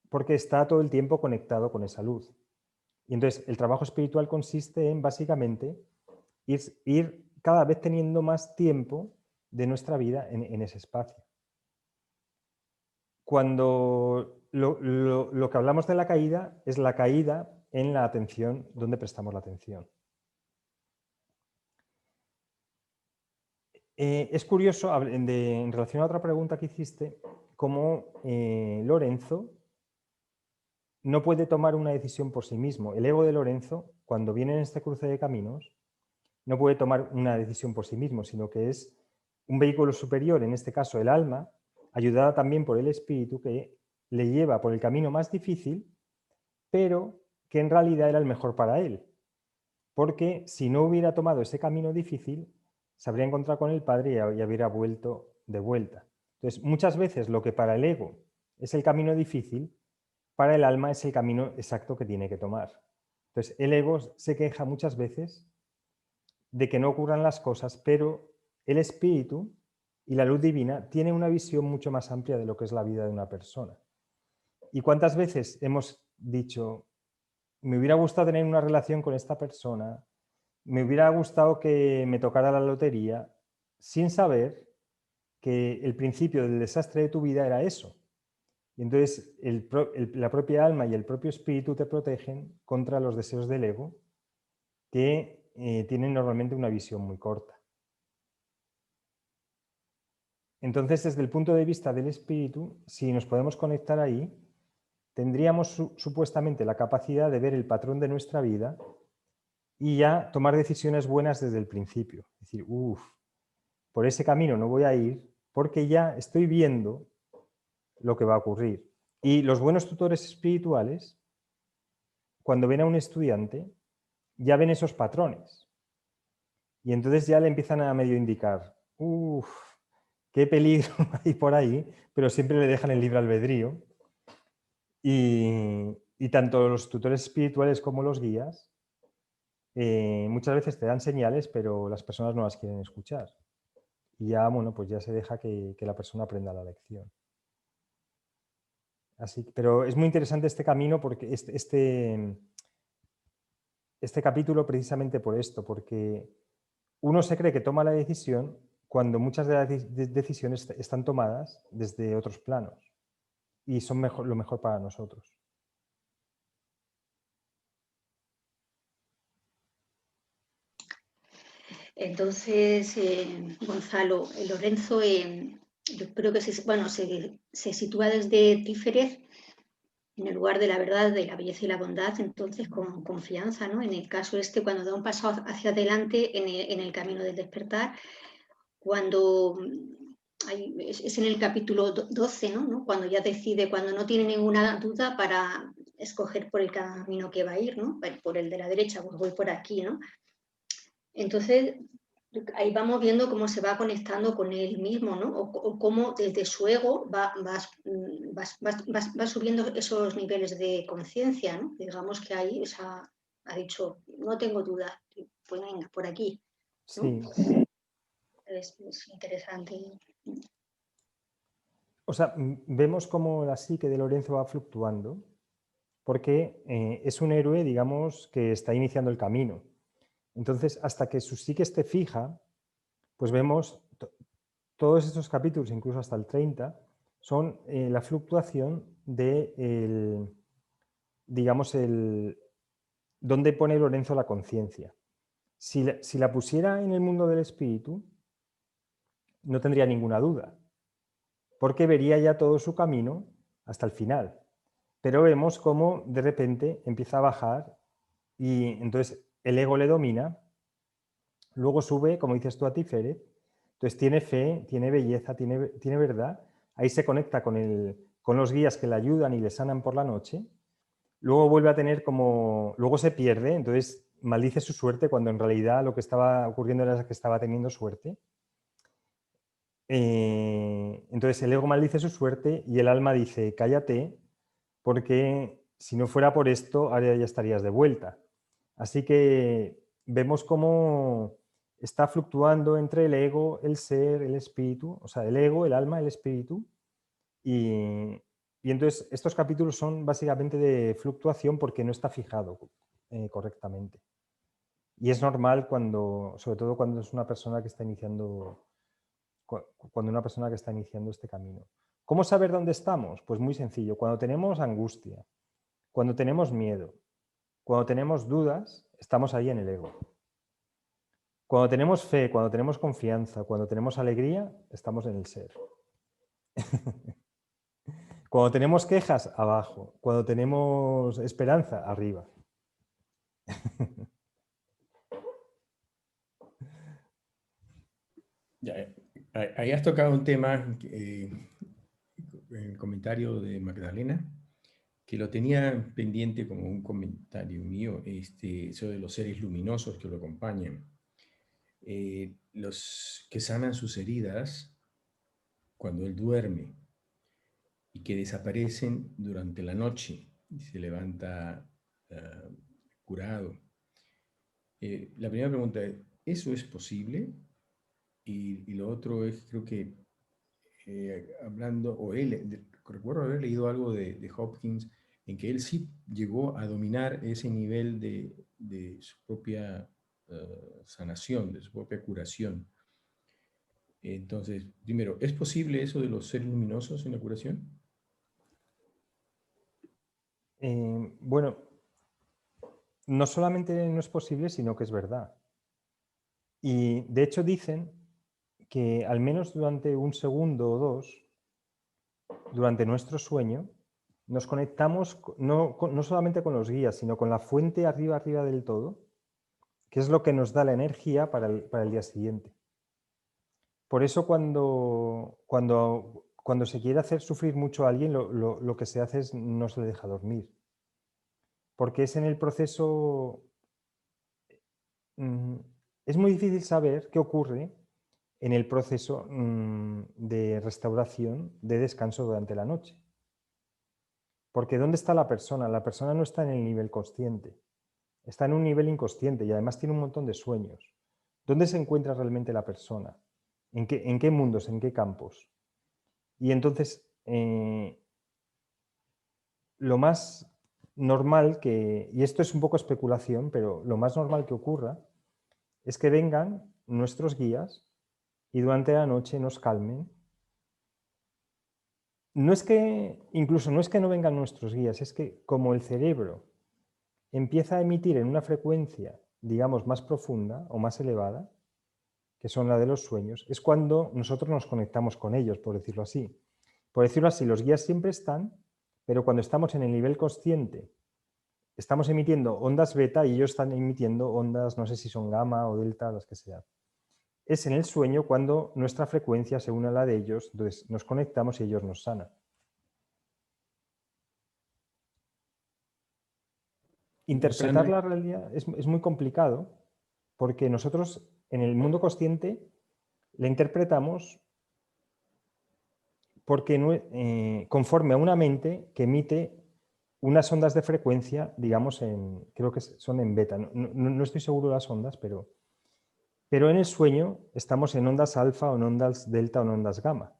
porque está todo el tiempo conectado con esa luz. Y entonces el trabajo espiritual consiste en básicamente ir cada vez teniendo más tiempo de nuestra vida en ese espacio. Cuando lo que hablamos de la caída es la caída en la atención, donde prestamos la atención. Es curioso, en relación a otra pregunta que hiciste, cómo Lorenzo no puede tomar una decisión por sí mismo. El ego de Lorenzo, cuando viene en este cruce de caminos, no puede tomar una decisión por sí mismo, sino que es un vehículo superior, en este caso el alma, ayudada también por el espíritu, que le lleva por el camino más difícil, pero que en realidad era el mejor para él. Porque si no hubiera tomado ese camino difícil, se habría encontrado con el Padre y habría vuelto de vuelta. Entonces, muchas veces lo que para el ego es el camino difícil, para el alma es el camino exacto que tiene que tomar. Entonces, el ego se queja muchas veces de que no ocurran las cosas, pero el espíritu y la luz divina tienen una visión mucho más amplia de lo que es la vida de una persona. ¿Y cuántas veces hemos dicho, me hubiera gustado tener una relación con esta persona, me hubiera gustado que me tocara la lotería, sin saber que el principio del desastre de tu vida era eso? Y entonces la propia alma y el propio espíritu te protegen contra los deseos del ego, que tienen normalmente una visión muy corta. Entonces, desde el punto de vista del espíritu, si nos podemos conectar ahí, tendríamos supuestamente la capacidad de ver el patrón de nuestra vida y ya tomar decisiones buenas desde el principio. Es decir, por ese camino no voy a ir porque ya estoy viendo lo que va a ocurrir. Y los buenos tutores espirituales, cuando ven a un estudiante, ya ven esos patrones. Y entonces ya le empiezan a medio indicar, qué peligro hay por ahí, pero siempre le dejan el libre albedrío. Y tanto los tutores espirituales como los guías muchas veces te dan señales, pero las personas no las quieren escuchar. Y ya, bueno, pues ya se deja que la persona aprenda la lección. Pero es muy interesante este camino, porque este capítulo precisamente por esto, porque uno se cree que toma la decisión cuando muchas de las decisiones están tomadas desde otros planos y son lo mejor para nosotros. Entonces, Gonzalo, Lorenzo, yo creo que se sitúa desde Tíferez en el lugar de la verdad, de la belleza y la bondad, entonces con confianza, ¿no? En el caso este, cuando da un paso hacia adelante en el camino del despertar, cuando es en el capítulo 12, ¿no? Cuando ya decide, cuando no tiene ninguna duda para escoger por el camino que va a ir, ¿no? Por el de la derecha, pues voy por aquí, ¿no? Entonces, ahí vamos viendo cómo se va conectando con él mismo, ¿no? O cómo desde su ego va subiendo esos niveles de conciencia, ¿no? Digamos que ahí ha dicho, no tengo duda, pues venga, por aquí, ¿no? Sí. Es interesante. O sea, vemos cómo la psique de Lorenzo va fluctuando, porque es un héroe, digamos, que está iniciando el camino. Entonces, hasta que su psique esté fija, pues vemos todos estos capítulos, incluso hasta el 30, son la fluctuación de, digamos, dónde pone Lorenzo la conciencia. Si la pusiera en el mundo del espíritu, no tendría ninguna duda, porque vería ya todo su camino hasta el final. Pero vemos cómo de repente empieza a bajar y entonces el ego le domina, luego sube, como dices tú, a Tiferet, entonces tiene fe, tiene belleza, tiene verdad, ahí se conecta con los guías que le ayudan y le sanan por la noche, luego vuelve a tener luego se pierde, entonces maldice su suerte cuando en realidad lo que estaba ocurriendo era que estaba teniendo suerte. Entonces el ego maldice su suerte y el alma dice, cállate, porque si no fuera por esto, ahora ya estarías de vuelta. Así que vemos cómo está fluctuando entre el ego, el ser, el espíritu, o sea, el ego, el alma, el espíritu. Y entonces estos capítulos son básicamente de fluctuación porque no está fijado correctamente. Y es normal sobre todo cuando es una persona que está iniciando este camino. ¿Cómo saber dónde estamos? Pues muy sencillo. Cuando tenemos angustia, cuando tenemos miedo, cuando tenemos dudas, estamos ahí en el ego. Cuando tenemos fe, cuando tenemos confianza, cuando tenemos alegría, estamos en el ser. Cuando tenemos quejas, abajo. Cuando tenemos esperanza, arriba. Ahí has tocado un tema, en el comentario de Magdalena, que lo tenía pendiente como un comentario mío, eso de los seres luminosos que lo acompañan. Los que sanan sus heridas cuando él duerme y que desaparecen durante la noche y se levanta curado. La primera pregunta es, ¿eso es posible? Y lo otro es, creo que hablando, recuerdo haber leído algo de Hopkins, en que él sí llegó a dominar ese nivel de su propia sanación, de su propia curación. Entonces, primero, ¿es posible eso de los seres luminosos en la curación? Bueno, no solamente no es posible, sino que es verdad. Y de hecho dicen que al menos durante un segundo o dos, durante nuestro sueño, nos conectamos no solamente con los guías, sino con la fuente arriba del todo, que es lo que nos da la energía para el día siguiente. Por eso cuando se quiere hacer sufrir mucho a alguien, lo que se hace es no se le deja dormir. Porque es en el proceso... es muy difícil saber qué ocurre en el proceso de restauración, de descanso durante la noche. Porque ¿dónde está la persona? La persona no está en el nivel consciente, está en un nivel inconsciente y además tiene un montón de sueños. ¿Dónde se encuentra realmente la persona? ¿En qué mundos? ¿En qué campos? Y entonces, lo más normal y esto es un poco especulación, pero lo más normal que ocurra es que vengan nuestros guías y durante la noche nos calmen. Incluso no es que no vengan nuestros guías, es que como el cerebro empieza a emitir en una frecuencia, digamos, más profunda o más elevada, que son la de los sueños, es cuando nosotros nos conectamos con ellos, por decirlo así. Por decirlo así, los guías siempre están, pero cuando estamos en el nivel consciente, estamos emitiendo ondas beta y ellos están emitiendo ondas, no sé si son gamma o delta, las que sean. Es en el sueño cuando nuestra frecuencia se une a la de ellos, entonces nos conectamos y ellos nos sanan. Interpretar la realidad es muy complicado porque nosotros en el mundo consciente la interpretamos porque conforme a una mente que emite unas ondas de frecuencia, digamos, creo que son en beta. No estoy seguro de las ondas, pero en el sueño estamos en ondas alfa o en ondas delta o en ondas gamma.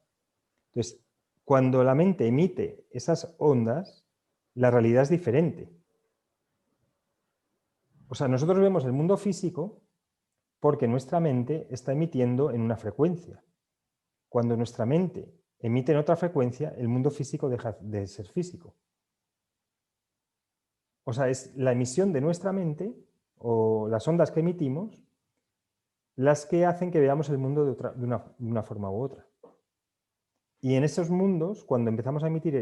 Entonces, cuando la mente emite esas ondas, la realidad es diferente. O sea, nosotros vemos el mundo físico porque nuestra mente está emitiendo en una frecuencia. Cuando nuestra mente emite en otra frecuencia, el mundo físico deja de ser físico. O sea, es la emisión de nuestra mente o las ondas que emitimos las que hacen que veamos el mundo de una forma u otra. Y en esos mundos, cuando empezamos a emitir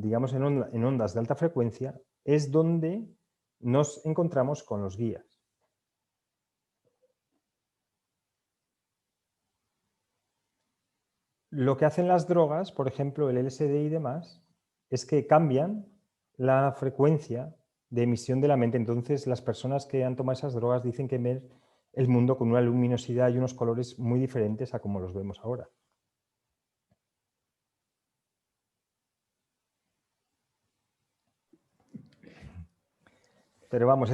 digamos, en ondas de alta frecuencia, es donde nos encontramos con los guías. Lo que hacen las drogas, por ejemplo, el LSD y demás, es que cambian la frecuencia de emisión de la mente. Entonces, las personas que han tomado esas drogas dicen que ven el mundo con una luminosidad y unos colores muy diferentes a como los vemos ahora. Pero vamos,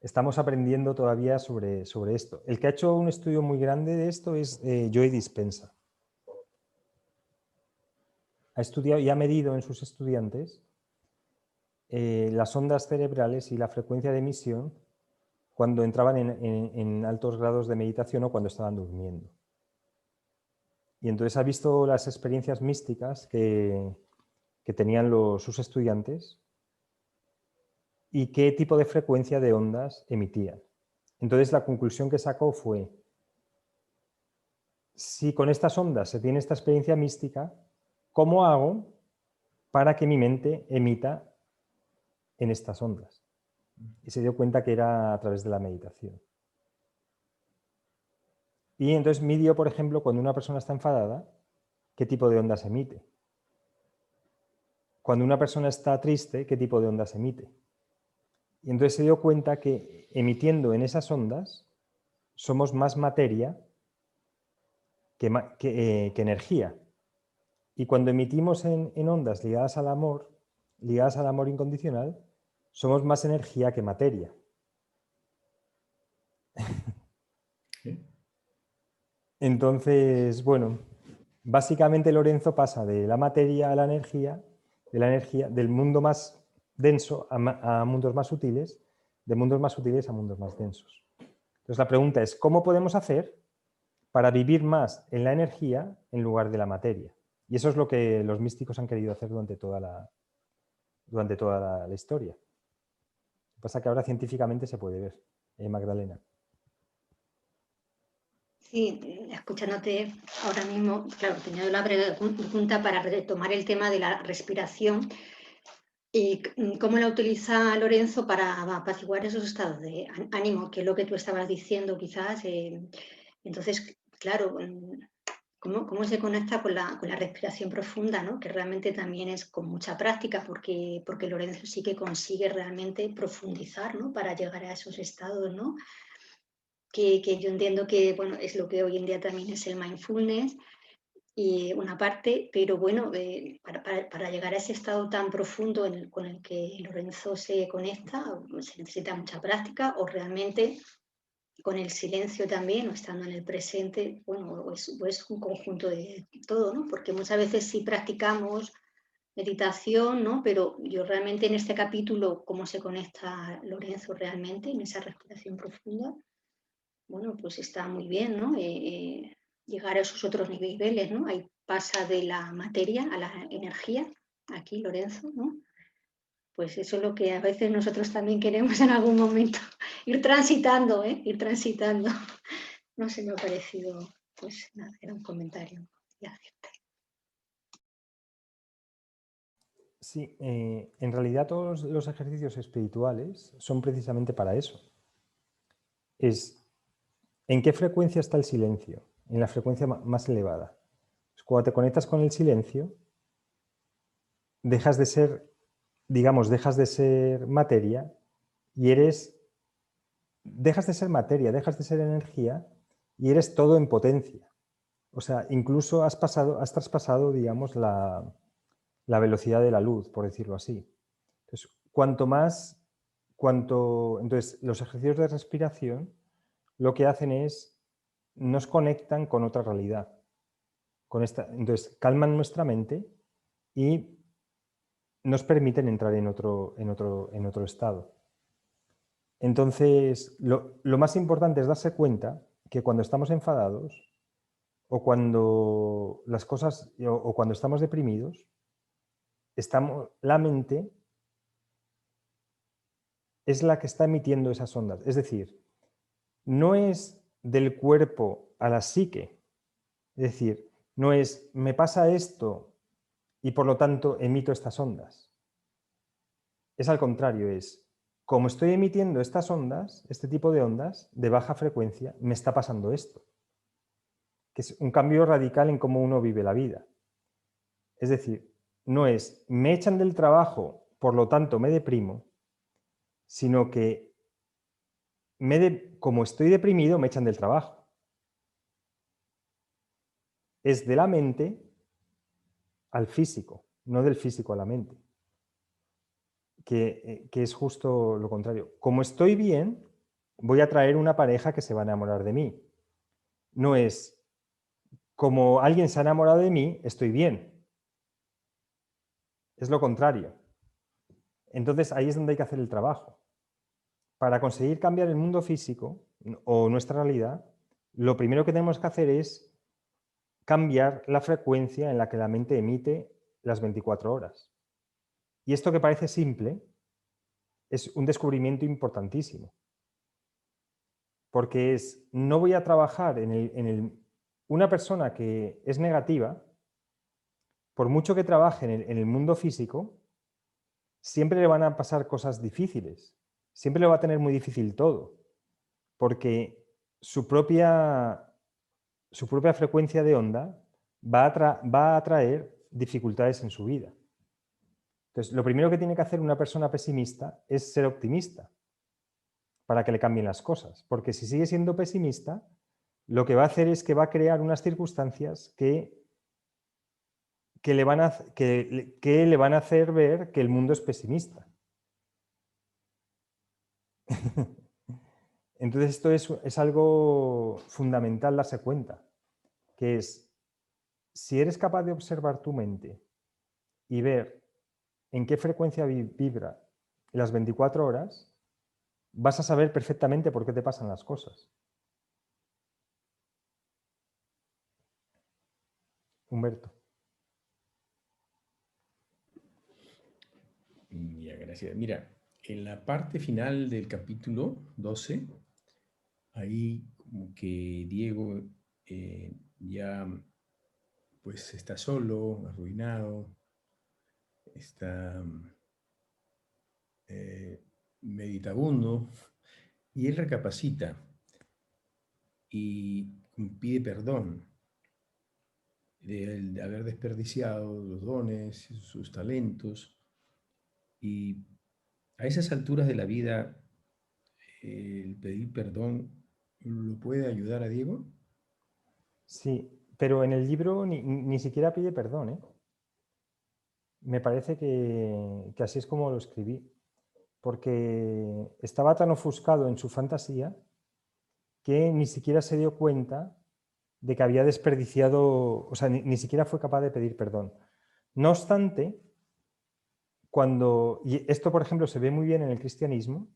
estamos aprendiendo todavía sobre esto. El que ha hecho un estudio muy grande de esto es Joe Dispenza. Ha estudiado y ha medido en sus estudiantes las ondas cerebrales y la frecuencia de emisión cuando entraban en altos grados de meditación o cuando estaban durmiendo. Y entonces ha visto las experiencias místicas que tenían sus estudiantes y qué tipo de frecuencia de ondas emitían. Entonces la conclusión que sacó fue, si con estas ondas se tiene esta experiencia mística, ¿cómo hago para que mi mente emita en estas ondas? Y se dio cuenta que era a través de la meditación. Y entonces midió, por ejemplo, cuando una persona está enfadada, qué tipo de ondas emite. Cuando una persona está triste, qué tipo de ondas emite. Y entonces se dio cuenta que emitiendo en esas ondas somos más materia que energía. Y cuando emitimos en ondas ligadas al amor, ligadas al amor incondicional, somos más energía que materia. Entonces, bueno, básicamente Lorenzo pasa de la materia a la energía, del mundo más denso a mundos más sutiles, de mundos más sutiles a mundos más densos. Entonces la pregunta es, ¿cómo podemos hacer para vivir más en la energía en lugar de la materia? Y eso es lo que los místicos han querido hacer durante toda la historia. Lo que pasa es que ahora científicamente se puede ver, Magdalena. Sí, escuchándote ahora mismo, claro, tenía la pregunta para retomar el tema de la respiración y cómo la utiliza Lorenzo para apaciguar esos estados de ánimo, que es lo que tú estabas diciendo quizás. Entonces, claro, ¿cómo se conecta con la respiración profunda, ¿no? Que realmente también es con mucha práctica, porque Lorenzo sí que consigue realmente profundizar, ¿no? Para llegar a esos estados, ¿no? Que yo entiendo que, bueno, es lo que hoy en día también es el mindfulness y una parte, pero bueno, para llegar a ese estado tan profundo con el que Lorenzo se conecta, se necesita mucha práctica o realmente con el silencio también o estando en el presente, bueno, o es un conjunto de todo, ¿no? Porque muchas veces sí practicamos meditación, ¿no? Pero yo realmente en este capítulo, cómo se conecta Lorenzo realmente en esa respiración profunda, bueno, pues está muy bien, ¿no? Llegar a esos otros niveles, ¿no? Ahí pasa de la materia a la energía, aquí Lorenzo, ¿no? Pues eso es lo que a veces nosotros también queremos en algún momento, ir transitando, ¿eh? Ir transitando. No sé, me ha parecido, pues nada, era un comentario. Ya. Sí, en realidad todos los ejercicios espirituales son precisamente para eso. ¿En qué frecuencia está el silencio? En la frecuencia más elevada. Pues cuando te conectas con el silencio, dejas de ser, digamos, dejas de ser materia y dejas de ser materia, dejas de ser energía y eres todo en potencia. O sea, incluso has traspasado, digamos, la velocidad de la luz, por decirlo así. Entonces, entonces, los ejercicios de respiración lo que hacen es, nos conectan con otra realidad. Entonces, calman nuestra mente y nos permiten entrar en otro estado. Entonces, lo más importante es darse cuenta que cuando estamos enfadados o cuando las cosas, o cuando estamos deprimidos, la mente es la que está emitiendo esas ondas. Es decir, no es del cuerpo a la psique. Es decir, no es me pasa esto y por lo tanto emito estas ondas. Es al contrario, es como estoy emitiendo estas ondas, este tipo de ondas de baja frecuencia, me está pasando esto. Que es un cambio radical en cómo uno vive la vida. Es decir, no es me echan del trabajo, por lo tanto me deprimo, sino que como estoy deprimido, me echan del trabajo. Es de la mente al físico, no del físico a la mente. Que es justo lo contrario. Como estoy bien, voy a traer una pareja que se va a enamorar de mí. No es como alguien se ha enamorado de mí, estoy bien. Es lo contrario. Entonces ahí es donde hay que hacer el trabajo. Para conseguir cambiar el mundo físico o nuestra realidad, lo primero que tenemos que hacer es cambiar la frecuencia en la que la mente emite las 24 horas. Y esto que parece simple es un descubrimiento importantísimo. Porque no voy a trabajar una persona que es negativa, por mucho que trabaje en el mundo físico, siempre le van a pasar cosas difíciles, siempre le va a tener muy difícil todo, porque su propia frecuencia de onda va a traer dificultades en su vida. Entonces, lo primero que tiene que hacer una persona pesimista es ser optimista para que le cambien las cosas, porque si sigue siendo pesimista, lo que va a hacer es que va a crear unas circunstancias que que le van a hacer ver que el mundo es pesimista. Entonces esto es algo fundamental darse cuenta, que es, si eres capaz de observar tu mente y ver en qué frecuencia vibra las 24 horas, vas a saber perfectamente por qué te pasan las cosas. Humberto. Ya, gracias. Mira, en la parte final del capítulo 12, ahí como que Diego ya pues está solo, arruinado, está meditabundo, y él recapacita y pide perdón de haber desperdiciado los dones, sus talentos, y a esas alturas de la vida, el pedir perdón, ¿lo puede ayudar a Diego? Sí, pero en el libro ni siquiera pide perdón, ¿eh? Me parece que así es como lo escribí, porque estaba tan ofuscado en su fantasía que ni siquiera se dio cuenta de que había desperdiciado, o sea, ni siquiera fue capaz de pedir perdón. No obstante, y esto por ejemplo se ve muy bien en el cristianismo,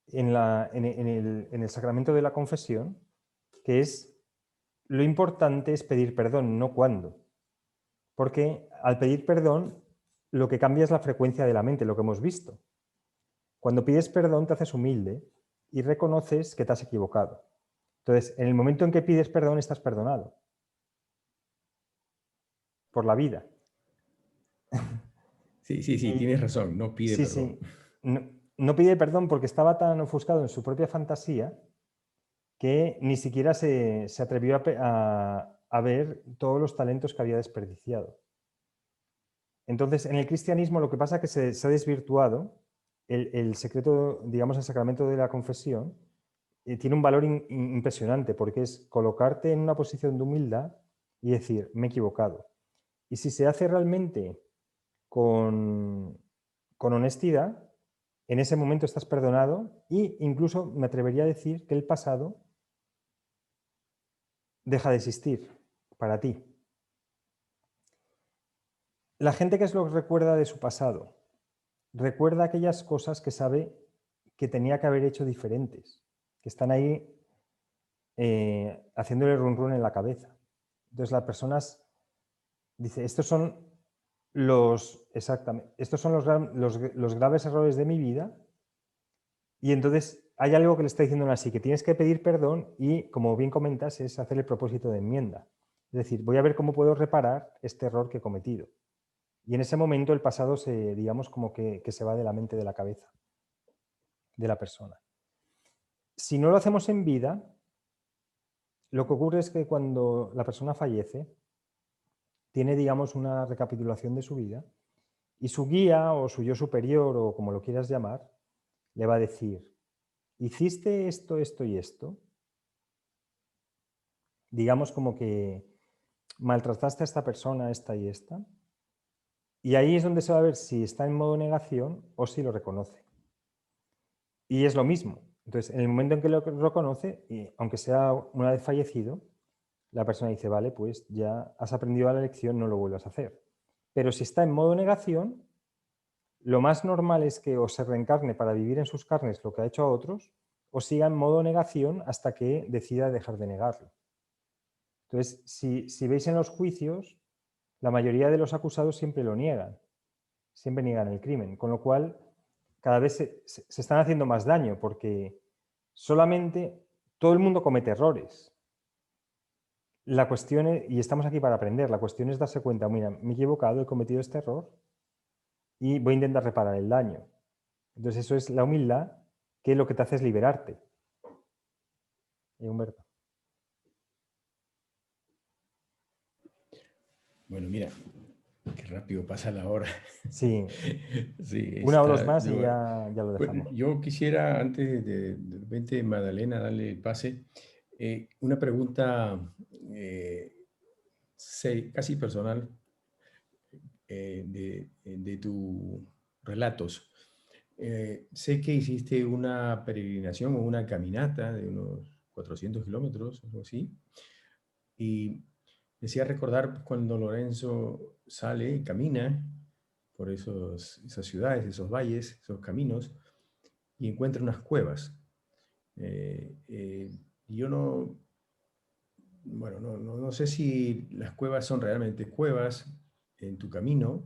en el sacramento de la confesión, que es, lo importante es pedir perdón, no cuándo. Porque al pedir perdón, lo que cambia es la frecuencia de la mente, lo que hemos visto. Cuando pides perdón te haces humilde y reconoces que te has equivocado. Entonces, en el momento en que pides perdón, estás perdonado por la vida. Sí, tienes razón, no pide Sí, perdón. sí. No pide perdón porque estaba tan ofuscado en su propia fantasía que ni siquiera se atrevió a ver todos los talentos que había desperdiciado. Entonces, en el cristianismo lo que pasa es que se ha desvirtuado el secreto, digamos, el sacramento de la confesión, tiene un valor impresionante porque es colocarte en una posición de humildad y decir, me he equivocado. Y si se hace realmente con honestidad, en ese momento estás perdonado e incluso me atrevería a decir que el pasado deja de existir para ti. La gente, ¿qué es lo que recuerda de su pasado? Recuerda aquellas cosas que sabe que tenía que haber hecho diferentes, que están ahí haciéndole run run en la cabeza. Entonces las personas dice, exactamente, estos son los graves errores de mi vida, y entonces hay algo que le está diciendo así, que tienes que pedir perdón y, como bien comentas, es hacer el propósito de enmienda. Es decir, voy a ver cómo puedo reparar este error que he cometido. Y en ese momento el pasado digamos, como que se va de la mente, de la cabeza de la persona. Si no lo hacemos en vida, lo que ocurre es que cuando la persona fallece, tiene, digamos, una recapitulación de su vida y su guía o su yo superior, o como lo quieras llamar, le va a decir, hiciste esto, esto y esto. Digamos como que maltrataste a esta persona, esta y esta. Y ahí es donde se va a ver si está en modo negación o si lo reconoce. Y es lo mismo. Entonces, en el momento en que lo reconoce, y aunque sea una vez fallecido, la persona dice, vale, pues ya has aprendido la lección, no lo vuelvas a hacer. Pero si está en modo negación, lo más normal es que o se reencarne para vivir en sus carnes lo que ha hecho a otros, o siga en modo negación hasta que decida dejar de negarlo. Entonces, si veis en los juicios, la mayoría de los acusados siempre lo niegan, siempre niegan el crimen, con lo cual cada vez se están haciendo más daño, porque solamente todo el mundo comete errores. La cuestión es, y estamos aquí para aprender, la cuestión es darse cuenta, mira, me he equivocado, he cometido este error y voy a intentar reparar el daño. Entonces eso es la humildad, que lo que te hace es liberarte. Humberto. Bueno, mira, qué rápido pasa la hora. Sí, Sí, una o dos más y ya lo Bueno, dejamos. yo quisiera, antes de repente, Magdalena, darle el pase, una pregunta casi personal de tus relatos. Sé que hiciste una peregrinación o una caminata de unos 400 kilómetros, algo así, y decía recordar cuando Lorenzo sale y camina por esas ciudades, esos valles, esos caminos, y encuentra unas cuevas. Yo no sé si las cuevas son realmente cuevas en tu camino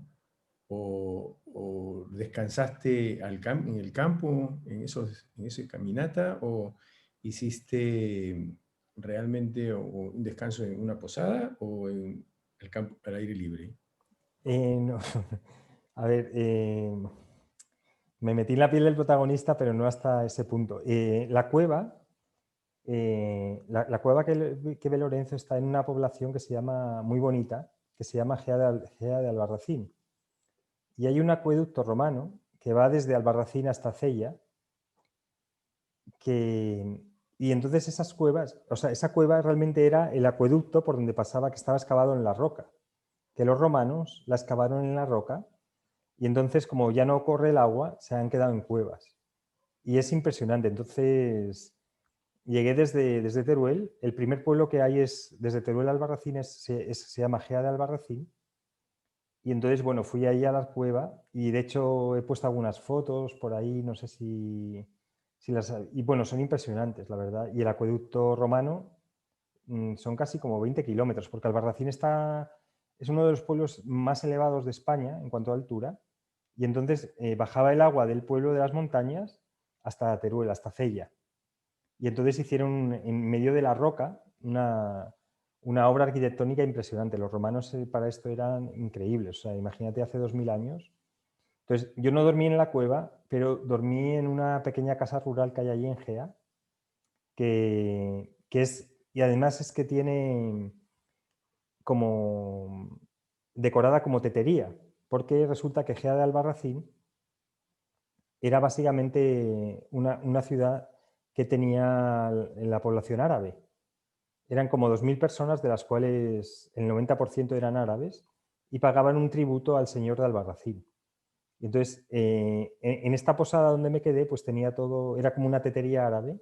o descansaste en el campo, en esa caminata, o hiciste realmente un descanso en una posada o en el campo al aire libre. No. A ver, me metí en la piel del protagonista, pero no hasta ese punto. La cueva que ve Lorenzo está en una población que se llama, muy bonita, que se llama Gea de Albarracín. Y hay un acueducto romano que va desde Albarracín hasta Cella, y entonces esas cuevas, o sea, esa cueva realmente era el acueducto por donde pasaba, que estaba excavado en la roca, que los romanos la excavaron en la roca, y entonces como ya no corre el agua, se han quedado en cuevas. Y es impresionante. Entonces llegué desde Teruel. El primer pueblo que hay es desde Teruel a Albarracín, se llama Gea de Albarracín. Y entonces, bueno, fui ahí a la cueva y de hecho he puesto algunas fotos por ahí, no sé si las... Y bueno, son impresionantes, la verdad. Y el acueducto romano son casi como 20 kilómetros, porque Albarracín es uno de los pueblos más elevados de España en cuanto a altura. Y entonces bajaba el agua del pueblo de las montañas hasta Teruel, hasta Cella. Y entonces hicieron en medio de la roca una obra arquitectónica impresionante. Los romanos para esto eran increíbles. O sea, imagínate hace 2000 años. Entonces, yo no dormí en la cueva, pero dormí en una pequeña casa rural que hay allí en Gea, y además es que tiene como decorada como tetería, porque resulta que Gea de Albarracín era básicamente una ciudad que tenía la población árabe. Eran como 2000 personas, de las cuales el 90% eran árabes, y pagaban un tributo al señor de Albarracín. Y entonces, en esta posada donde me quedé, pues tenía todo, era como una tetería árabe,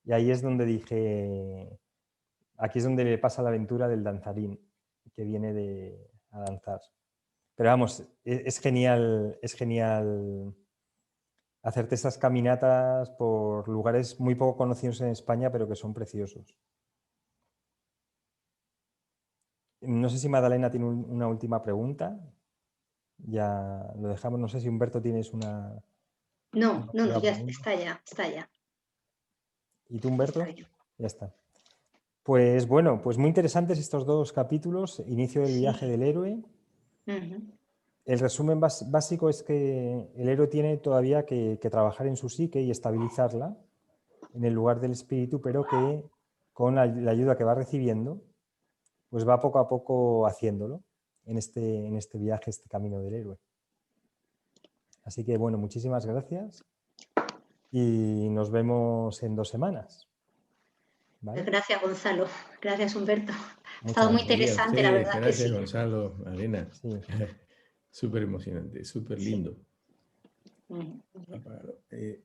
y ahí es donde dije, aquí es donde le pasa la aventura del danzarín, que viene a danzar. Pero vamos, es genial hacerte estas caminatas por lugares muy poco conocidos en España, pero que son preciosos. No sé si Madalena tiene una última pregunta. Ya lo dejamos. No sé si Humberto tienes una... No, ya pregunta. está ya. ¿Y tú, Humberto? Está bien. Ya está. Pues bueno, pues muy interesantes estos dos capítulos. Inicio del viaje Sí. del héroe. El resumen básico es que el héroe tiene todavía que trabajar en su psique y estabilizarla en el lugar del espíritu, pero que con la ayuda que va recibiendo, pues va poco a poco haciéndolo en este viaje, este camino del héroe. Así que bueno, muchísimas gracias y nos vemos en 2 semanas. ¿Vale? Gracias, Gonzalo. Gracias, Humberto. Ha estado muy Muchas gracias. interesante, la verdad que Gracias, sí. Gonzalo, Elena. Sí. Súper emocionante, súper lindo. Sí.